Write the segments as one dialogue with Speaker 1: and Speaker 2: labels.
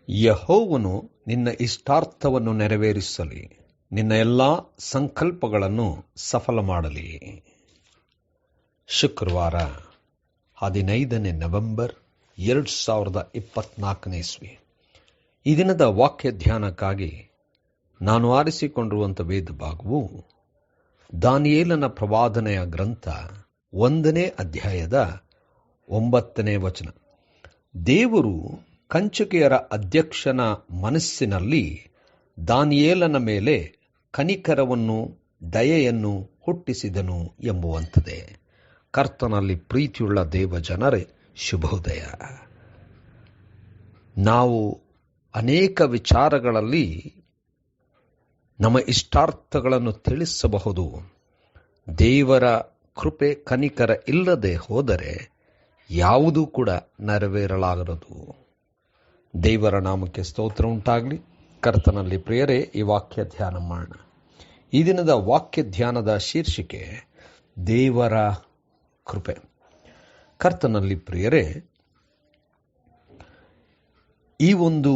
Speaker 1: ಯೆಹೋವನು ನಿನ್ನ ಇಷ್ಟಾರ್ಥವನ್ನು ನೆರವೇರಿಸಲಿ, ನಿನ್ನ ಎಲ್ಲ ಸಂಕಲ್ಪಗಳನ್ನು ಸಫಲ ಮಾಡಲಿ. ಶುಕ್ರವಾರ 15 ನವೆಂಬರ್ 2024 ಇಸ್ವಿ. ಈ ದಿನದ ವಾಕ್ಯ ಧ್ಯಾನಕ್ಕಾಗಿ ನಾನು ಆರಿಸಿಕೊಂಡಿರುವಂಥ ವೇದ ಭಾಗವು ದಾನಿಯೇಲನ ಪ್ರವಾದನೆಯ ಗ್ರಂಥ 1ನೇ ಅಧ್ಯಾಯದ 9ನೇ ವಚನ. ದೇವರು ಕಂಚುಕಿಯರ ಅಧ್ಯಕ್ಷನ ಮನಸ್ಸಿನಲ್ಲಿ ದಾನಿಯೇಲನ ಮೇಲೆ ಕನಿಕರವನ್ನು ದಯೆಯನ್ನು ಹುಟ್ಟಿಸಿದನು ಎಂಬುವಂಥದ್ದೇ. ಕರ್ತನಲ್ಲಿ ಪ್ರೀತಿಯುಳ್ಳ ದೇವ ಜನರೇ, ಶುಭೋದಯ. ನಾವು ಅನೇಕ ವಿಚಾರಗಳಲ್ಲಿ ನಮ್ಮ ಇಷ್ಟಾರ್ಥಗಳನ್ನು ತಿಳಿಸಬಹುದು. ದೇವರ ಕೃಪೆ ಕನಿಕರ ಇಲ್ಲದೆ ಹೋದರೆ ಯಾವುದೂ ಕೂಡ ನೆರವೇರಲಾಗದು. ದೇವರ ನಾಮಕ್ಕೆ ಸ್ತೋತ್ರ ಉಂಟಾಗಲಿ. ಕರ್ತನಲ್ಲಿ ಪ್ರಿಯರೇ, ಈ ವಾಕ್ಯ ಧ್ಯಾನ ಮಾಡೋಣ. ಈ ದಿನದ ವಾಕ್ಯ ಧ್ಯಾನದ ಶೀರ್ಷಿಕೆ ದೇವರ ಕೃಪೆ. ಕರ್ತನಲ್ಲಿ ಪ್ರಿಯರೇ, ಈ ಒಂದು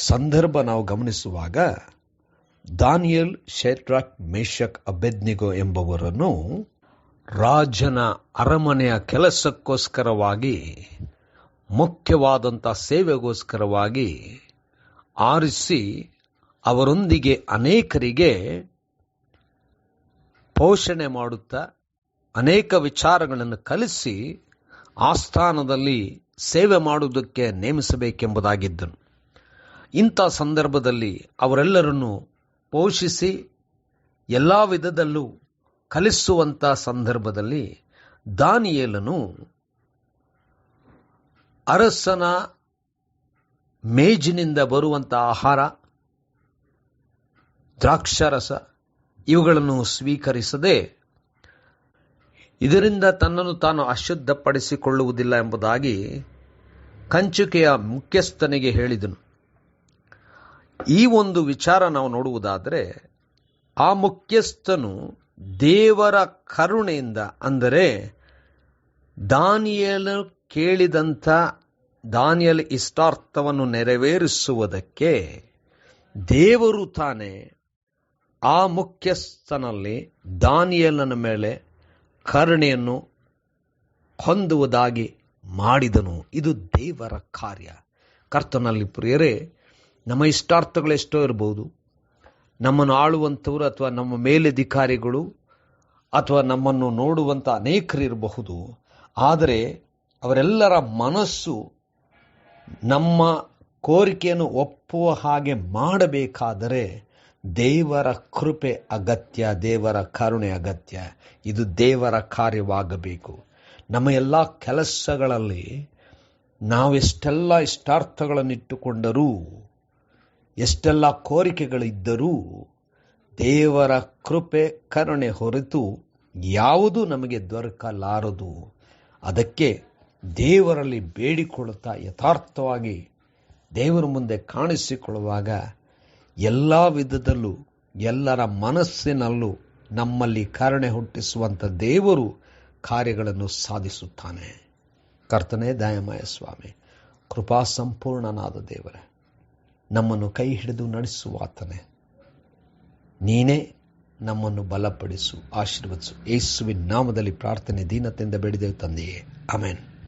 Speaker 1: ಸಂದರ್ಭ ನಾವು ಗಮನಿಸುವಾಗ ದಾನಿಯೇಲ್, ಶೇದ್ರಕ್, ಮೇಷಕ್, ಅಬೇದ್ನೆಗೋ ಎಂಬವರನ್ನು ರಾಜನ ಅರಮನೆಯ ಕೆಲಸಕ್ಕೋಸ್ಕರವಾಗಿ, ಮುಖ್ಯವಾದಂಥ ಸೇವೆಗೋಸ್ಕರವಾಗಿ ಆರಿಸಿ ಅವರೊಂದಿಗೆ ಅನೇಕರಿಗೆ ಪೋಷಣೆ ಮಾಡುತ್ತಾ ಅನೇಕ ವಿಚಾರಗಳನ್ನು ಕಲಿಸಿ ಆಸ್ಥಾನದಲ್ಲಿ ಸೇವೆ ಮಾಡುವುದಕ್ಕೆ ನೇಮಿಸಬೇಕೆಂಬುದಾಗಿದ್ದನು. ಇಂಥ ಸಂದರ್ಭದಲ್ಲಿ ಅವರೆಲ್ಲರನ್ನು ಪೋಷಿಸಿ ಎಲ್ಲ ವಿಧದಲ್ಲೂ ಕಲಿಸುವಂಥ ಸಂದರ್ಭದಲ್ಲಿ ದಾನಿಯೇಲನು ಅರಸನ ಮೇಜಿನಿಂದ ಬರುವಂಥ ಆಹಾರ, ದ್ರಾಕ್ಷಾರಸ ಇವುಗಳನ್ನು ಸ್ವೀಕರಿಸದೆ ಇದರಿಂದ ತನ್ನನ್ನು ತಾನು ಅಶುದ್ಧಪಡಿಸಿಕೊಳ್ಳುವುದಿಲ್ಲ ಎಂಬುದಾಗಿ ಕಂಚುಕಿಯ ಮುಖ್ಯಸ್ಥನಿಗೆ ಹೇಳಿದನು. ಈ ಒಂದು ವಿಚಾರ ನಾವು ನೋಡುವುದಾದರೆ, ಆ ಮುಖ್ಯಸ್ಥನು ದೇವರ ಕರುಣೆಯಿಂದ, ಅಂದರೆ ದಾನಿಯೇಲನು ಕೇಳಿದಂಥ ದಾನಿಯೇಲ ಇಷ್ಟಾರ್ಥವನ್ನು ನೆರವೇರಿಸುವುದಕ್ಕೆ ದೇವರು ತಾನೇ ಆ ಮುಖ್ಯಸ್ಥನಲ್ಲಿ ದಾನಿಯೇಲನ ಮೇಲೆ ಕರುಣೆಯನ್ನು ಹೊಂದುವುದಾಗಿ ಮಾಡಿದನು. ಇದು ದೇವರ ಕಾರ್ಯ. ಕರ್ತನಲ್ಲಿ ಪ್ರಿಯರೇ, ನಮ್ಮ ಇಷ್ಟಾರ್ಥಗಳು ಎಷ್ಟೋ ಇರಬಹುದು. ನಮ್ಮನ್ನು ಆಳುವಂಥವರು ಅಥವಾ ನಮ್ಮ ಮೇಲಧಿಕಾರಿಗಳು ಅಥವಾ ನಮ್ಮನ್ನು ನೋಡುವಂಥ ಅನೇಕರಿರಬಹುದು. ಆದರೆ ಅವರೆಲ್ಲರ ಮನಸ್ಸು ನಮ್ಮ ಕೋರಿಕೆಯನ್ನು ಒಪ್ಪುವ ಹಾಗೆ ಮಾಡಬೇಕಾದರೆ ದೇವರ ಕೃಪೆ ಅಗತ್ಯ, ದೇವರ ಕರುಣೆ ಅಗತ್ಯ. ಇದು ದೇವರ ಕಾರ್ಯವಾಗಬೇಕು. ನಮ್ಮ ಎಲ್ಲ ಕೆಲಸಗಳಲ್ಲಿ ನಾವೆಷ್ಟೆಲ್ಲ ಇಷ್ಟಾರ್ಥಗಳನ್ನಿಟ್ಟುಕೊಂಡರೂ, ಎಷ್ಟೆಲ್ಲ ಕೋರಿಕೆಗಳಿದ್ದರೂ ದೇವರ ಕೃಪೆ ಕರುಣೆ ಹೊರತು ಯಾವುದೂ ನಮಗೆ ದೊರಕಲಾರದು. ಅದಕ್ಕೆ ದೇವರಲ್ಲಿ ಬೇಡಿಕೊಳ್ಳುತ್ತಾ ಯಥಾರ್ಥವಾಗಿ ದೇವರ ಮುಂದೆ ಕಾಣಿಸಿಕೊಳ್ಳುವಾಗ ಎಲ್ಲ ವಿಧದಲ್ಲೂ ಎಲ್ಲರ ಮನಸ್ಸಿನಲ್ಲೂ ನಮ್ಮಲ್ಲಿ ಕರುಣೆ ಹುಟ್ಟಿಸುವಂಥ ದೇವರು ಕಾರ್ಯಗಳನ್ನು ಸಾಧಿಸುತ್ತಾನೆ. ಕರ್ತನೇ ದಯಾಮಯ ಸ್ವಾಮಿ, ಕೃಪಾ ಸಂಪೂರ್ಣನಾದ ದೇವರೇ, ನಮ್ಮನ್ನು ಕೈ ಹಿಡಿದು ನಡೆಸುವಾತನೇ, ನೀನೇ ನಮ್ಮನ್ನು ಬಲಪಡಿಸು, ಆಶೀರ್ವದಿಸು. ಯೇಸುವಿನ ನಾಮದಲ್ಲಿ ಪ್ರಾರ್ಥನೆ ದೀನತೆಯಿಂದ ಬೇಡಿದೆವು ತಂದೆಯೇ, ಆಮೆನ್.